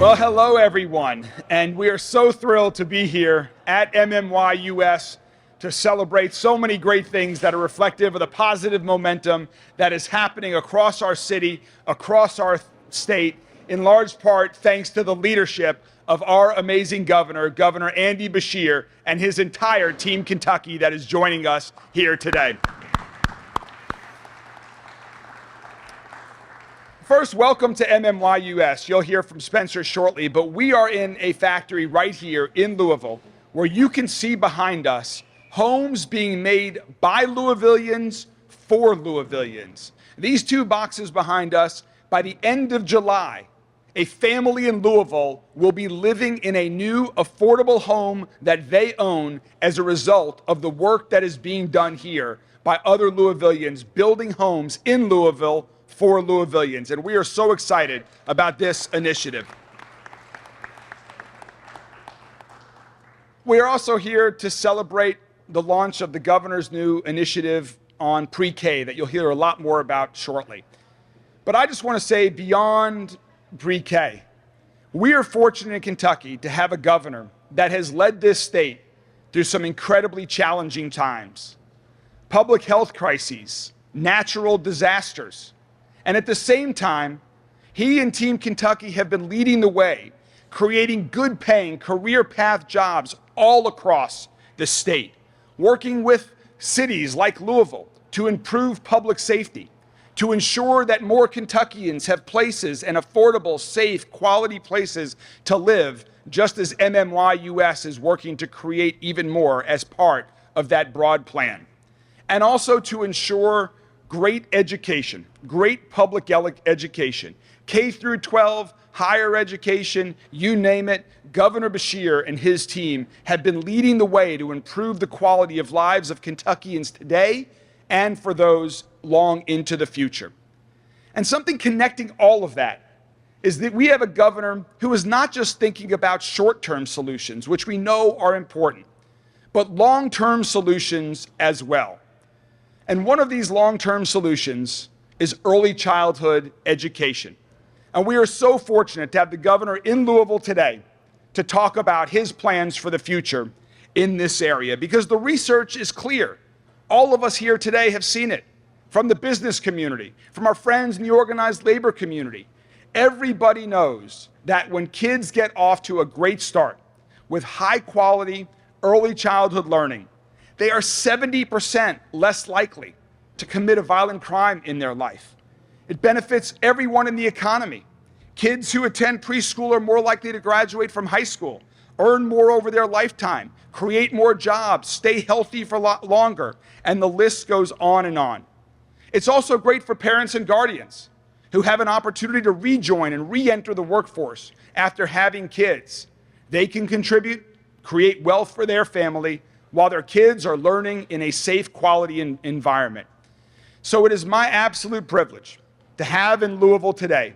Well, hello everyone, and we are so thrilled to be here at MMYUS to celebrate so many great things that are reflective of the positive momentum that is happening across our city, across our state, in large part thanks to the leadership of our amazing governor, Governor Andy Beshear, and his entire Team Kentucky that is joining us here today. First, welcome to MMYUS. You'll hear from Spencer shortly, but we are in a factory right here in Louisville where you can see behind us homes being made by Louisvillians for Louisvillians. These two boxes behind us, by the end of July, a family in Louisville will be living in a new affordable home that they own as a result of the work that is being done here by other Louisvillians building homes in Louisville for Louisvillians, and we are so excited about this initiative. We are also here to celebrate the launch of the governor's new initiative on pre-K that you'll hear a lot more about shortly. But I just want to say, beyond pre-K, we are fortunate in Kentucky to have a governor that has led this state through some incredibly challenging times. Public health crises, natural disasters, and at the same time, he and Team Kentucky have been leading the way, creating good-paying, career path jobs all across the state, working with cities like Louisville to improve public safety, to ensure that more Kentuckians have places and affordable, safe, quality places to live, just as MMYUS is working to create even more as part of that broad plan. And also to ensure great education, great public education, K through 12, higher education, you name it. Governor Beshear and his team have been leading the way to improve the quality of lives of Kentuckians today and for those long into the future. And something connecting all of that is that we have a governor who is not just thinking about short-term solutions, which we know are important, but long-term solutions as well. And one of these long-term solutions is early childhood education. And we are so fortunate to have the governor in Louisville today to talk about his plans for the future in this area, because the research is clear. All of us here today have seen it, from the business community, from our friends in the organized labor community. Everybody knows that when kids get off to a great start with high-quality early childhood learning, they are 70% less likely to commit a violent crime in their life. It benefits everyone in the economy. Kids who attend preschool are more likely to graduate from high school, earn more over their lifetime, create more jobs, stay healthy for longer, and the list goes on and on. It's also great for parents and guardians who have an opportunity to rejoin and re-enter the workforce after having kids. They can contribute, create wealth for their family, while their kids are learning in a safe, quality environment. So it is my absolute privilege to have in Louisville today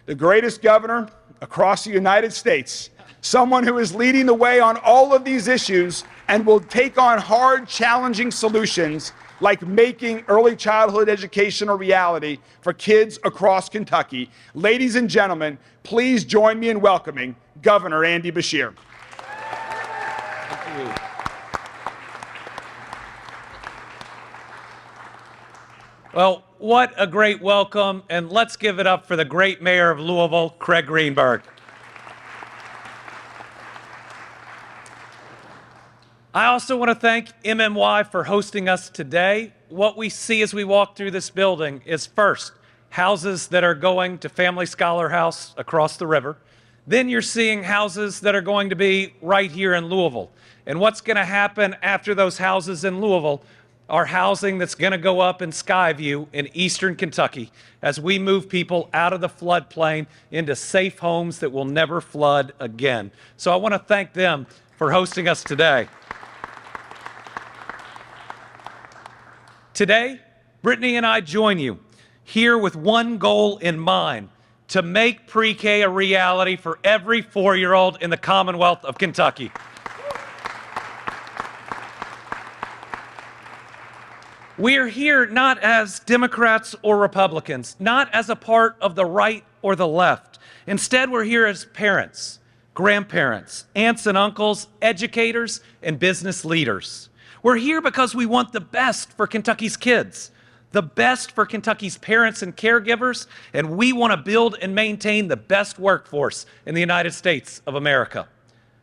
the greatest governor across the United States, someone who is leading the way on all of these issues and will take on hard, challenging solutions like making early childhood education a reality for kids across Kentucky. Ladies and gentlemen, please join me in welcoming Governor Andy Beshear. Thank you. Well, what a great welcome, and let's give it up for the great mayor of Louisville, Craig Greenberg. I also want to thank MMY for hosting us today. What we see as we walk through this building is, first, houses that are going to Family Scholar House across the river. Then you're seeing houses that are going to be right here in Louisville. And what's going to happen after those houses in Louisville are housing that's going to go up in Skyview in eastern Kentucky as we move people out of the floodplain into safe homes that will never flood again. So I want to thank them for hosting us today. Today, Brittany and I join you here with one goal in mind: to make pre-K a reality for every 4-year-old in the Commonwealth of Kentucky. We are here not as Democrats or Republicans, not as a part of the right or the left. Instead, we're here as parents, grandparents, aunts and uncles, educators, and business leaders. We're here because we want the best for Kentucky's kids, the best for Kentucky's parents and caregivers, and we want to build and maintain the best workforce in the United States of America.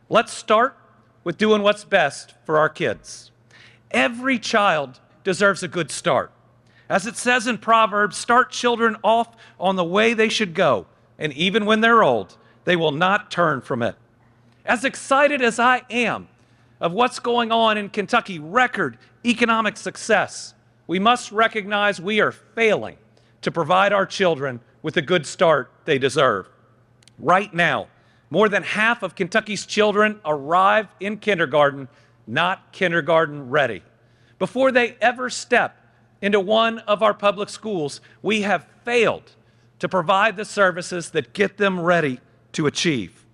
Let's start with doing what's best for our kids. Every child deserves a good start. As it says in Proverbs, start children off on the way they should go, and even when they're old, they will not turn from it. As excited as I am of what's going on in Kentucky, record economic success, we must recognize we are failing to provide our children with the good start they deserve. Right now, more than half of Kentucky's children arrive in kindergarten not kindergarten ready. Before they ever step into one of our public schools, we have failed to provide the services that get them ready to achieve.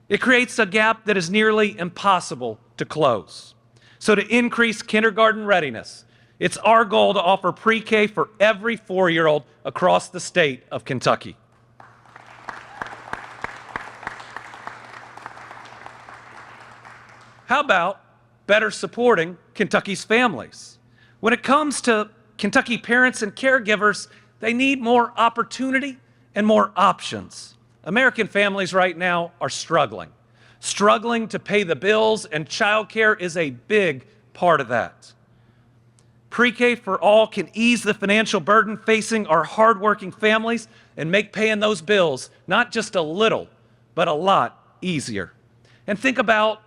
It creates a gap that is nearly impossible to close. So to increase kindergarten readiness, it's our goal to offer pre-K for every 4-year-old across the state of Kentucky. How about better supporting Kentucky's families? When it comes to Kentucky parents and caregivers, they need more opportunity and more options. American families right now are struggling to pay the bills, and childcare is a big part of that. Pre-K for all can ease the financial burden facing our hardworking families and make paying those bills not just a little, but a lot easier. And think about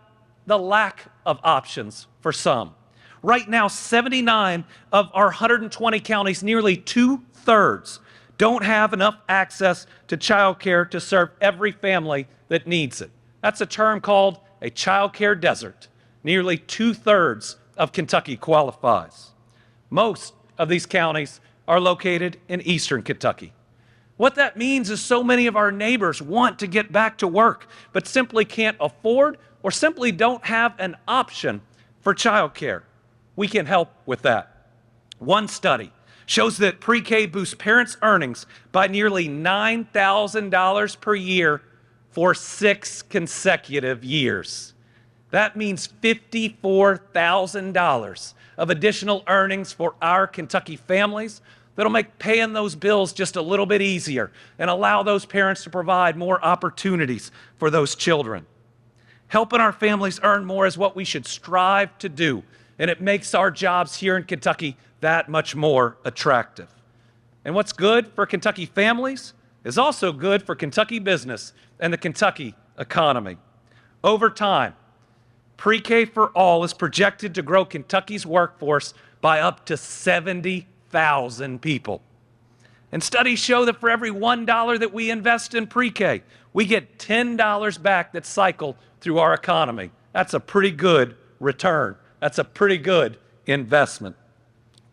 the lack of options for some. Right now, 79 of our 120 counties, nearly 2/3, don't have enough access to childcare to serve every family that needs it. That's a term called a childcare desert. Nearly 2/3 of Kentucky qualifies. Most of these counties are located in eastern Kentucky. What that means is so many of our neighbors want to get back to work, but simply can't afford or simply don't have an option for childcare. We can help with that. One study shows that pre-K boosts parents' earnings by nearly $9,000 per year for 6 consecutive years. That means $54,000 of additional earnings for our Kentucky families that'll make paying those bills just a little bit easier and allow those parents to provide more opportunities for those children. Helping our families earn more is what we should strive to do, and it makes our jobs here in Kentucky that much more attractive. And what's good for Kentucky families is also good for Kentucky business and the Kentucky economy. Over time, pre-K for all is projected to grow Kentucky's workforce by up to 70,000 people. And studies show that for every $1 that we invest in pre-K, we get $10 back that cycle through our economy. That's a pretty good return. That's a pretty good investment.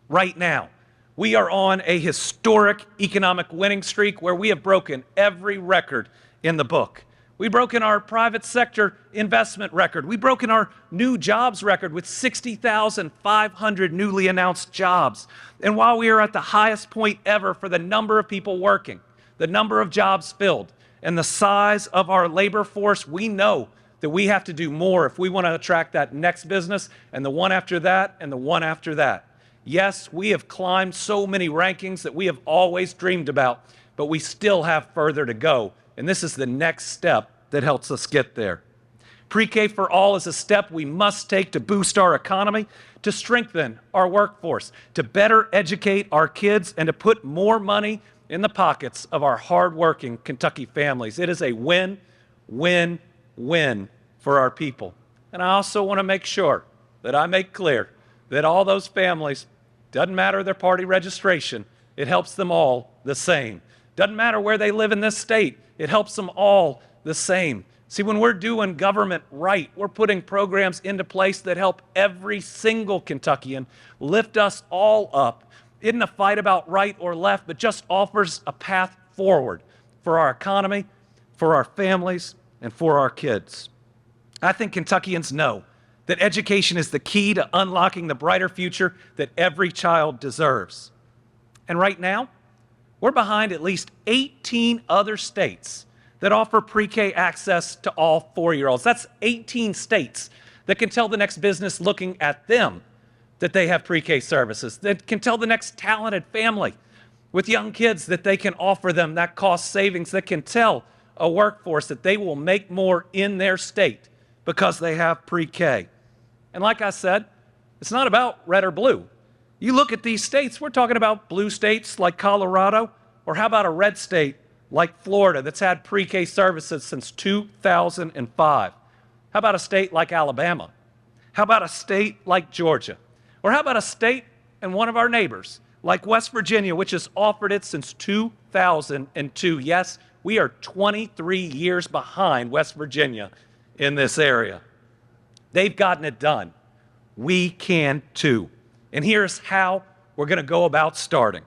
Right now, we are on a historic economic winning streak where we have broken every record in the book. We've broken our private sector investment record. We've broken our new jobs record with 60,500 newly announced jobs. And while we are at the highest point ever for the number of people working, the number of jobs filled, and the size of our labor force, we know that we have to do more if we want to attract that next business and the one after that and the one after that. Yes, we have climbed so many rankings that we have always dreamed about, but we still have further to go. And this is the next step that helps us get there. Pre-K for all is a step we must take to boost our economy, to strengthen our workforce, to better educate our kids, and to put more money in the pockets of our hardworking Kentucky families. It is a win, win, win for our people. And I also want to make sure that I make clear that all those families, doesn't matter their party registration, it helps them all the same. Doesn't matter where they live in this state, it helps them all the same. See, when we're doing government right, we're putting programs into place that help every single Kentuckian lift us all up. Isn't a fight about right or left, but just offers a path forward for our economy, for our families, and for our kids. I think Kentuckians know that education is the key to unlocking the brighter future that every child deserves. And right now, we're behind at least 18 other states that offer pre-K access to all 4-year-olds. That's 18 states that can tell the next business looking at them that they have pre-K services, that can tell the next talented family with young kids that they can offer them that cost savings, that can tell a workforce that they will make more in their state because they have pre-K. And like I said, it's not about red or blue. You look at these states, we're talking about blue states like Colorado, or how about a red state like Florida that's had pre-K services since 2005? How about a state like Alabama? How about a state like Georgia? Or how about a state and one of our neighbors like West Virginia, which has offered it since 2002? Yes, we are 23 years behind West Virginia in this area. They've gotten it done. We can too. And here's how we're going to go about starting.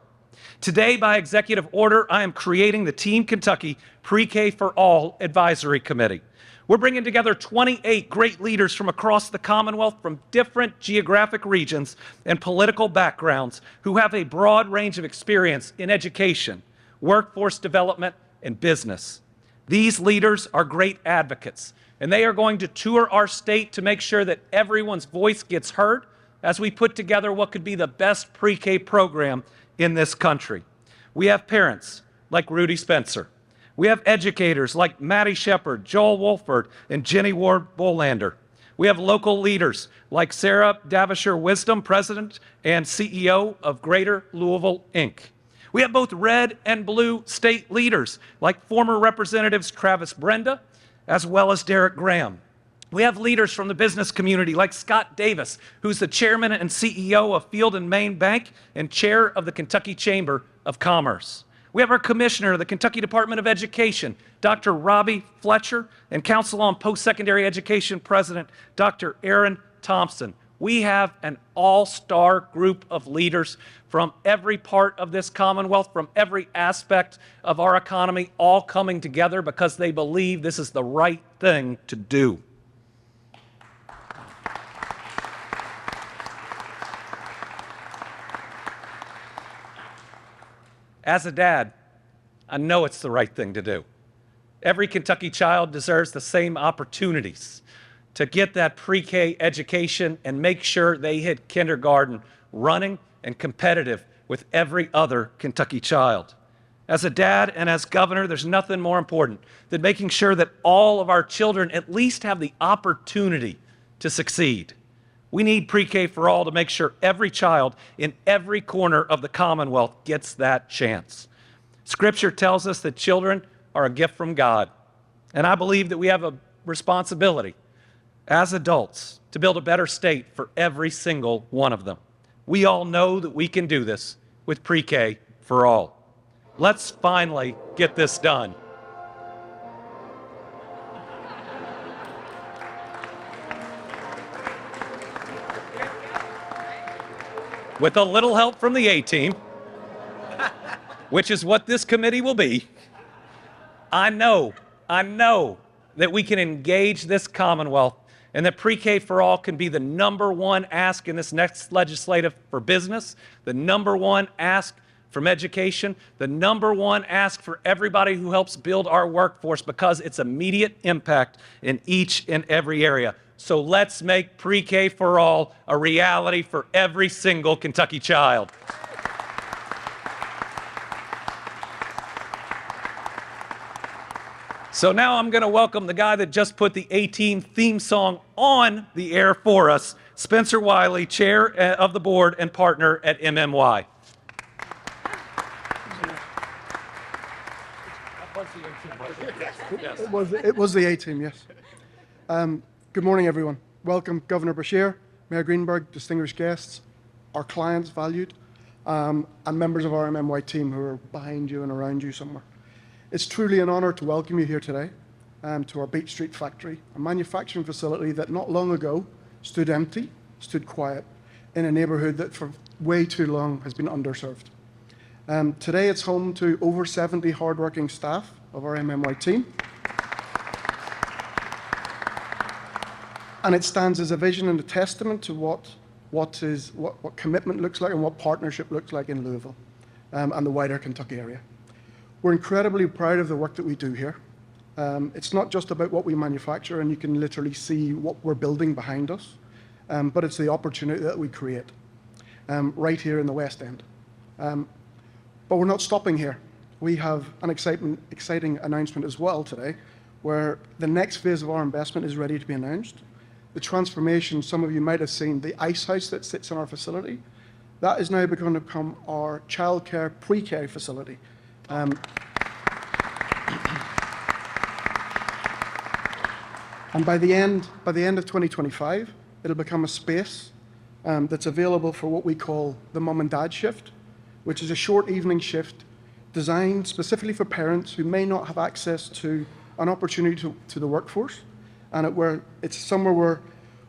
Today, by executive order, I am creating the Team Kentucky Pre-K for All Advisory Committee. We're bringing together 28 great leaders from across the Commonwealth, from different geographic regions and political backgrounds, who have a broad range of experience in education, workforce development, and business. These leaders are great advocates, and they are going to tour our state to make sure that everyone's voice gets heard as we put together what could be the best pre-K program in this country. We have parents like Rudy Spencer. We have educators like Maddie Shepard, Joel Wolford, and Jenny Ward Bolander. We have local leaders like Sarah Davishire Wisdom, President and CEO of Greater Louisville, Inc. We have both red and blue state leaders like former Representatives Travis Brenda as well as Derek Graham. We have leaders from the business community like Scott Davis, who's the chairman and CEO of Field and Main Bank and chair of the Kentucky Chamber of Commerce. We have our commissioner of the Kentucky Department of Education, Dr. Robbie Fletcher, and Council on Post-Secondary Education President, Dr. Aaron Thompson. We have an all-star group of leaders from every part of this Commonwealth, from every aspect of our economy, all coming together because they believe this is the right thing to do. As a dad, I know it's the right thing to do. Every Kentucky child deserves the same opportunities to get that pre-K education and make sure they hit kindergarten running and competitive with every other Kentucky child. As a dad and as governor, there's nothing more important than making sure that all of our children at least have the opportunity to succeed. We need pre-K for all to make sure every child in every corner of the Commonwealth gets that chance. Scripture tells us that children are a gift from God, and I believe that we have a responsibility as adults to build a better state for every single one of them. We all know that we can do this with pre-K for all. Let's finally get this done. With a little help from the A-team, which is what this committee will be, I know that we can engage this Commonwealth and that pre-K for all can be the #1 ask in this next legislative for business, the #1 ask from education, the #1 ask for everybody who helps build our workforce because it's immediate impact in each and every area. So let's make pre-K for all a reality for every single Kentucky child. So now I'm going to welcome the guy that just put the A-Team theme song on the air for us, Spencer Wiley, Chair of the Board and partner at MMY. It was the A-Team, yes. Good morning, everyone. Welcome, Governor Beshear, Mayor Greenberg, distinguished guests, our clients, valued, and members of our MMY team who are behind you and around you somewhere. It's truly an honor to welcome you here today to our Beach Street factory, a manufacturing facility that not long ago stood empty, stood quiet, in a neighborhood that for way too long has been underserved. Today it's home to over 70 hardworking staff of our MMY team. And it stands as a vision and a testament to what commitment looks like and what partnership looks like in Louisville and the wider Kentucky area. We're incredibly proud of the work that we do here. It's not just about what we manufacture, and you can literally see what we're building behind us, but it's the opportunity that we create right here in the West End. But we're not stopping here. We have an exciting announcement as well today, where the next phase of our investment is ready to be announced. The transformation, some of you might have seen, the ice house that sits in our facility, that is now going to become our childcare pre-K facility. And by the end of 2025, it'll become a space that's available for what we call the mum and dad shift, which is a short evening shift designed specifically for parents who may not have access to an opportunity to the workforce, and it's somewhere where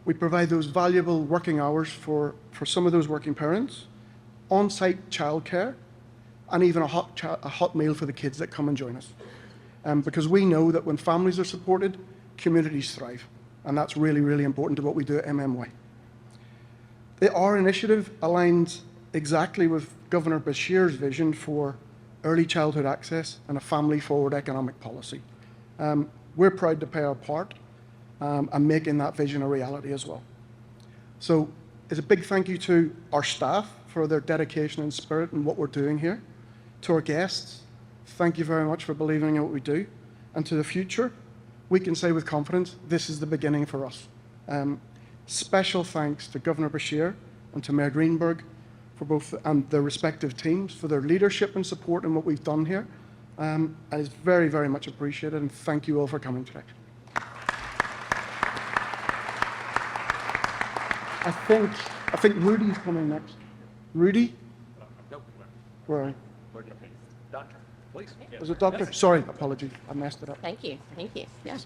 we provide those valuable working hours for some of those working parents, on-site childcare, and even a hot meal for the kids that come and join us. Because we know that when families are supported, communities thrive, and that's really, really important to what we do at MMY. Our initiative aligns exactly with Governor Bashir's vision for early childhood access and a family-forward economic policy. We're proud to play our part and making that vision a reality as well. So it's a big thank you to our staff for their dedication and spirit in what we're doing here. To our guests, thank you very much for believing in what we do. And to the future, we can say with confidence, this is the beginning for us. Special thanks to Governor Bashir and to Mayor Greenberg for both and their respective teams for their leadership and support in what we've done here. And it's very, very much appreciated, and thank you all for coming today. I think Rudy's coming next. Rudy? Where are you? Doctor, please. Was it Doctor? Sorry, apologies. I messed it up. Thank you. Thank you. Yeah.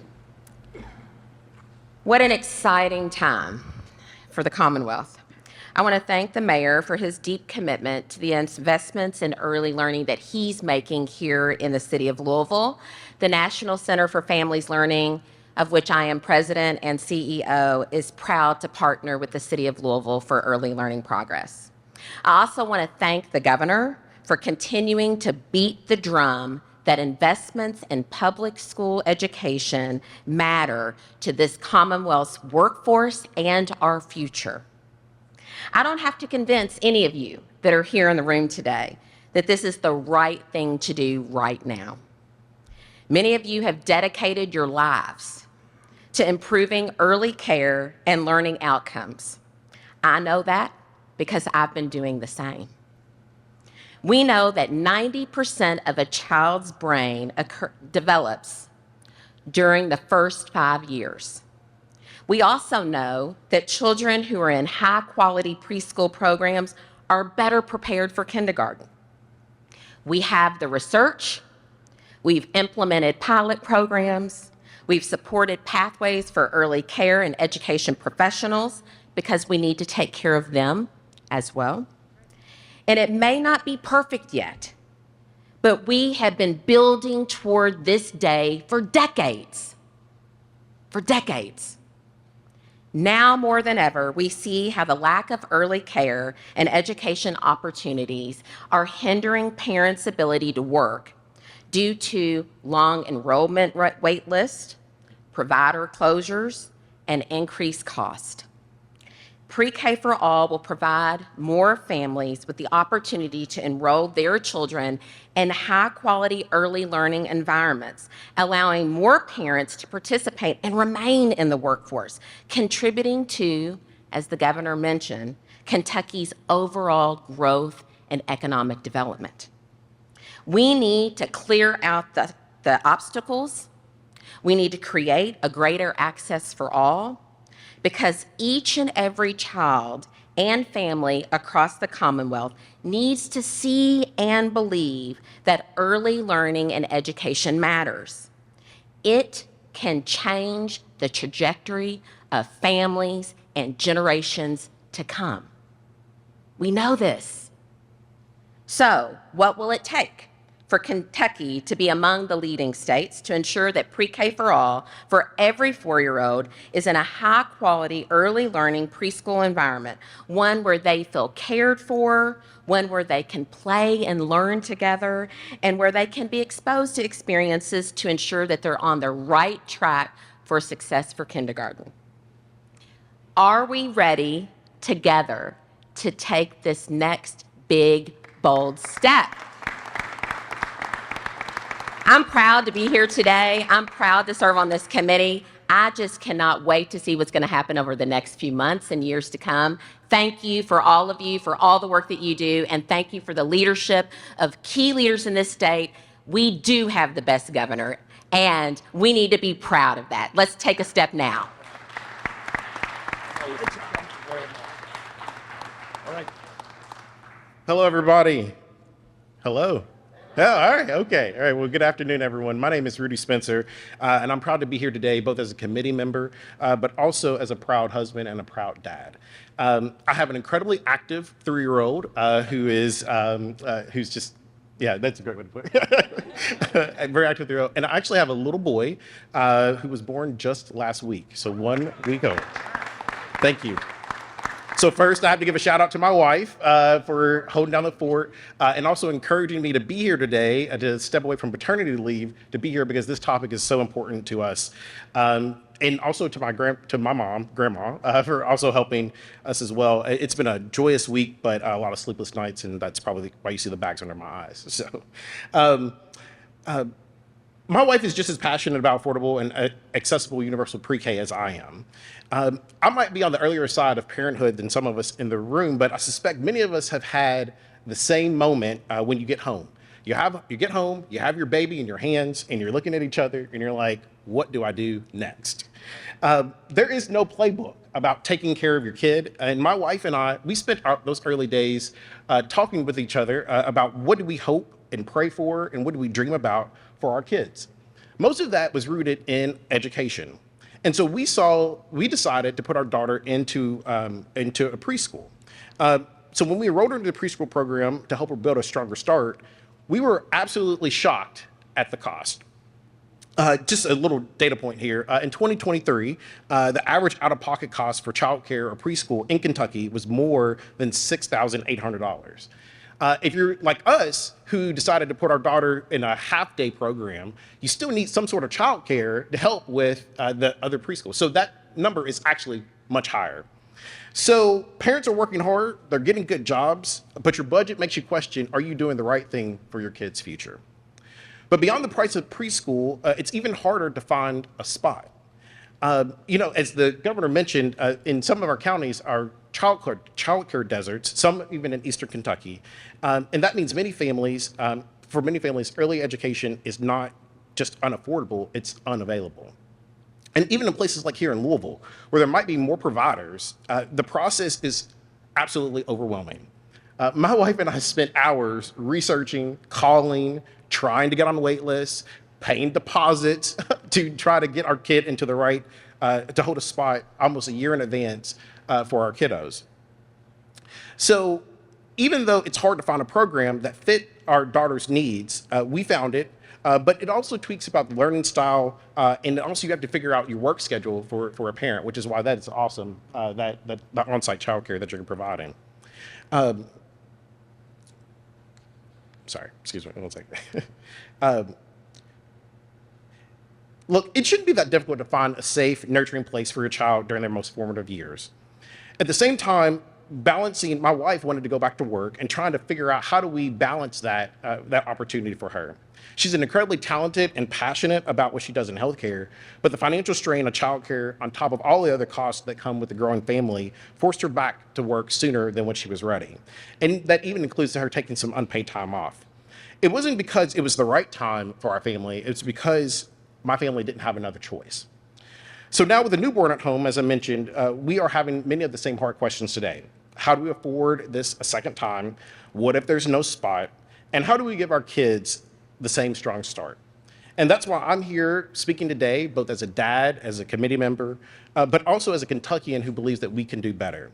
What an exciting time for the Commonwealth. I want to thank the mayor for his deep commitment to the investments in early learning that he's making here in the city of Louisville. The National Center for Families Learning, of which I am president and CEO, is proud to partner with the city of Louisville for early learning progress. I also want to thank the governor for continuing to beat the drum that investments in public school education matter to this Commonwealth's workforce and our future. I don't have to convince any of you that are here in the room today that this is the right thing to do right now. Many of you have dedicated your lives to improving early care and learning outcomes. I know that because I've been doing the same. We know that 90% of a child's brain develops during the first 5 years. We also know that children who are in high-quality preschool programs are better prepared for kindergarten. We have the research, we've implemented pilot programs, we've supported pathways for early care and education professionals because we need to take care of them as well. And it may not be perfect yet, but we have been building toward this day for decades. For decades. Now more than ever, we see how the lack of early care and education opportunities are hindering parents' ability to work due to long enrollment wait lists, provider closures, and increased cost. Pre-K for All will provide more families with the opportunity to enroll their children in high-quality early learning environments, allowing more parents to participate and remain in the workforce, contributing to, as the governor mentioned, Kentucky's overall growth and economic development. We need to clear out the obstacles. We need to create a greater access for all, because each and every child and family across the Commonwealth needs to see and believe that early learning and education matters. It can change the trajectory of families and generations to come. We know this. So, what will it take for Kentucky to be among the leading states to ensure that pre-K for all for every 4-year-old is in a high-quality early learning preschool environment, one where they feel cared for, one where they can play and learn together, and where they can be exposed to experiences to ensure that they're on the right track for success for kindergarten. Are we ready together to take this next big, bold step? I'm proud to be here today. I'm proud to serve on this committee. I just cannot wait to see what's going to happen over the next few months and years to come. Thank you for all of you, for all the work that you do, and thank you for the leadership of key leaders in this state. We do have the best governor, and we need to be proud of that. Let's take a step now. Hello, everybody. Hello. Oh, all right, okay. All right, well, good afternoon, everyone. My name is Rudy Spencer, and I'm proud to be here today, both as a committee member, but also as a proud husband and a proud dad. I have an incredibly active 3-year-old who's just, yeah, that's a great way to put it. A very active 3-year-old. And I actually have a little boy who was born just last week, so 1 week old. Thank you. So first, I have to give a shout out to my wife for holding down the fort and also encouraging me to be here today, to step away from paternity leave to be here because this topic is so important to us. And also to my mom, grandma, for also helping us as well. It's been a joyous week, but a lot of sleepless nights, and that's probably why you see the bags under my eyes. So. My wife is just as passionate about affordable and accessible universal pre-K as I am. I might be on the earlier side of parenthood than some of us in the room, but I suspect many of us have had the same moment when you get home. You get home, you have your baby in your hands, and you're looking at each other, and you're like, what do I do next? There is no playbook about taking care of your kid, and my wife and I, we spent those early days talking with each other about what do we hope and pray for, and what do we dream about for our kids. Most of that was rooted in education. And so we decided to put our daughter into a preschool. So when we enrolled her into the preschool program to help her build a stronger start, we were absolutely shocked at the cost. Just a little data point here. In 2023, the average out-of-pocket cost for childcare or preschool in Kentucky was more than $6,800. If you're like us, who decided to put our daughter in a half-day program, you still need some sort of childcare to help with the other preschool. So that number is actually much higher. So parents are working hard, they're getting good jobs, but your budget makes you question, are you doing the right thing for your kid's future? But beyond the price of preschool, it's even harder to find a spot. As the governor mentioned, in some of our counties are childcare deserts, some even in eastern Kentucky. And that means for many families, early education is not just unaffordable, it's unavailable. And even in places like here in Louisville, where there might be more providers, the process is absolutely overwhelming. My wife and I spent hours researching, calling, trying to get on the wait list, paying deposits to try to get our kid into the right, to hold a spot almost a year in advance for our kiddos. So even though it's hard to find a program that fit our daughter's needs, we found it, but it also tweaks about the learning style, and also you have to figure out your work schedule for a parent, which is why that is awesome, that the on-site childcare that you're providing. Sorry, excuse me, one second. Look, it shouldn't be that difficult to find a safe, nurturing place for your child during their most formative years. At the same time, my wife wanted to go back to work and trying to figure out how do we balance that opportunity for her. She's incredibly talented and passionate about what she does in healthcare, but the financial strain of childcare on top of all the other costs that come with a growing family forced her back to work sooner than when she was ready. And that even includes her taking some unpaid time off. It wasn't because it was the right time for our family, it's because my family didn't have another choice. So now with a newborn at home, as I mentioned, we are having many of the same hard questions today. How do we afford this a second time? What if there's no spot? And how do we give our kids the same strong start? And that's why I'm here speaking today, both as a dad, as a committee member, but also as a Kentuckian who believes that we can do better.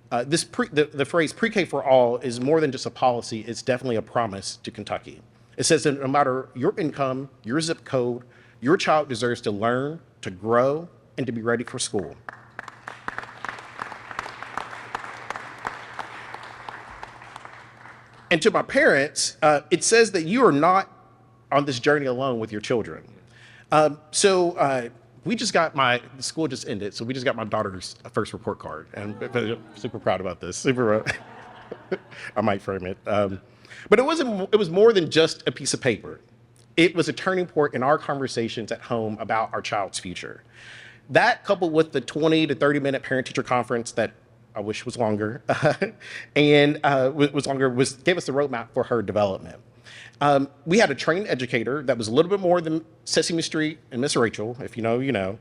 The phrase pre-K for all is more than just a policy, it's definitely a promise to Kentucky. It says that no matter your income, your zip code, your child deserves to learn, to grow, and to be ready for school. And to my parents, it says that you are not on this journey alone with your children. We just got the school just ended, so we just got my daughter's first report card, and I'm super proud about this. Super, I might frame it. But it was more than just a piece of paper. It was a turning point in our conversations at home about our child's future. That, coupled with the 20 to 30-minute parent-teacher conference that I wish was longer, gave us the roadmap for her development. We had a trained educator that was a little bit more than Sesame Street and Miss Rachel, if you know, you know.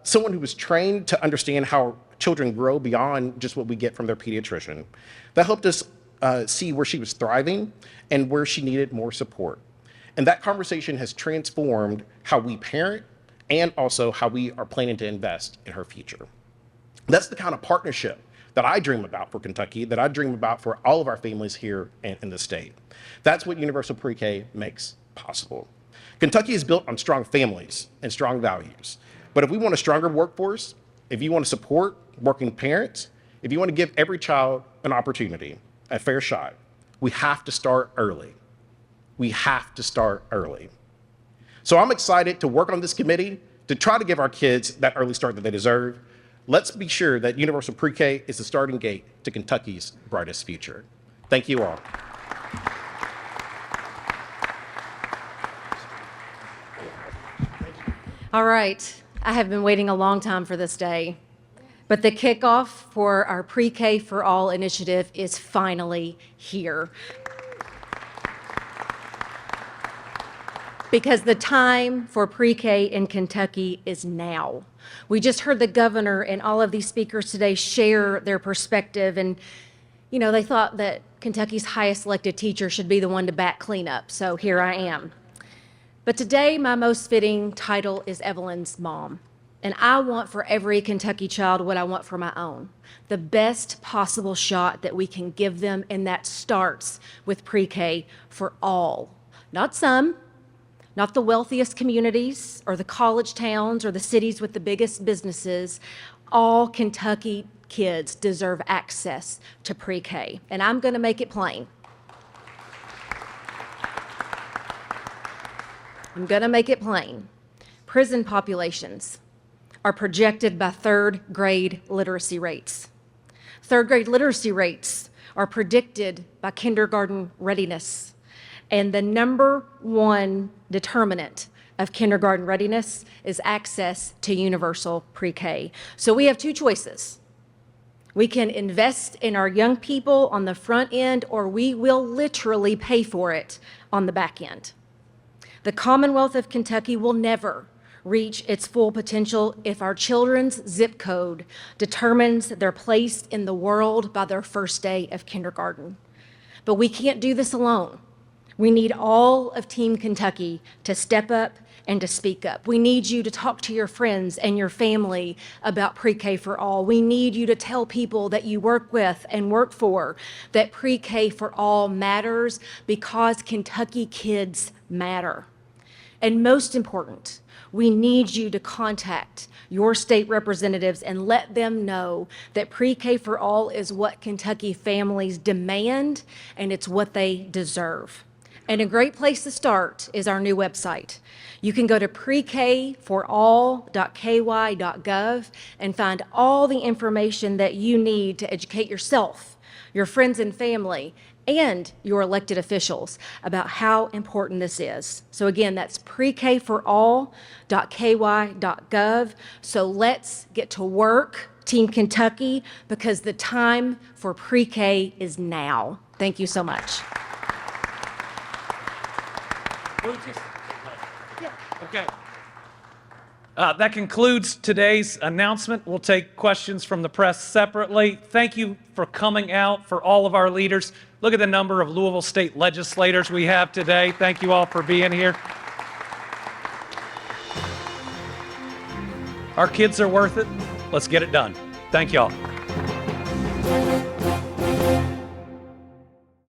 Someone who was trained to understand how children grow beyond just what we get from their pediatrician. That helped us see where she was thriving and where she needed more support. And that conversation has transformed how we parent and also how we are planning to invest in her future. That's the kind of partnership that I dream about for Kentucky, that I dream about for all of our families here in the state. That's what universal pre-K makes possible. Kentucky is built on strong families and strong values. But if we want a stronger workforce, if you want to support working parents, if you want to give every child an opportunity, a fair shot, we have to start early. We have to start early. So I'm excited to work on this committee to try to give our kids that early start that they deserve. Let's be sure that universal pre-K is the starting gate to Kentucky's brightest future. Thank you all. All right, I have been waiting a long time for this day, but the kickoff for our Pre-K for All initiative is finally here. Because the time for pre-K in Kentucky is now. We just heard the governor and all of these speakers today share their perspective, and you know, they thought that Kentucky's highest elected teacher should be the one to back cleanup, so here I am. But today, my most fitting title is Evelyn's mom, and I want for every Kentucky child what I want for my own, the best possible shot that we can give them, and that starts with pre-K for all, not some, not the wealthiest communities or the college towns or the cities with the biggest businesses. All Kentucky kids deserve access to pre-K, and I'm going to make it plain. I'm going to make it plain. Prison populations are projected by third grade literacy rates. Third grade literacy rates are predicted by kindergarten readiness. And the number one determinant of kindergarten readiness is access to universal pre-K. So we have two choices. We can invest in our young people on the front end, or we will literally pay for it on the back end. The Commonwealth of Kentucky will never reach its full potential if our children's zip code determines their place in the world by their first day of kindergarten. But we can't do this alone. We need all of Team Kentucky to step up and to speak up. We need you to talk to your friends and your family about pre-K for all. We need you to tell people that you work with and work for that pre-K for all matters, because Kentucky kids matter. And most important, we need you to contact your state representatives and let them know that pre-K for all is what Kentucky families demand, and it's what they deserve. And a great place to start is our new website. You can go to prekforall.ky.gov and find all the information that you need to educate yourself, your friends and family, and your elected officials about how important this is. So again, that's prekforall.ky.gov. So let's get to work, Team Kentucky, because the time for pre-K is now. Thank you so much. Okay. That concludes today's announcement. We'll take questions from the press separately. Thank you for coming out, for all of our leaders. Look at the number of Louisville state legislators we have today. Thank you all for being here. Our kids are worth it. Let's get it done. Thank you all.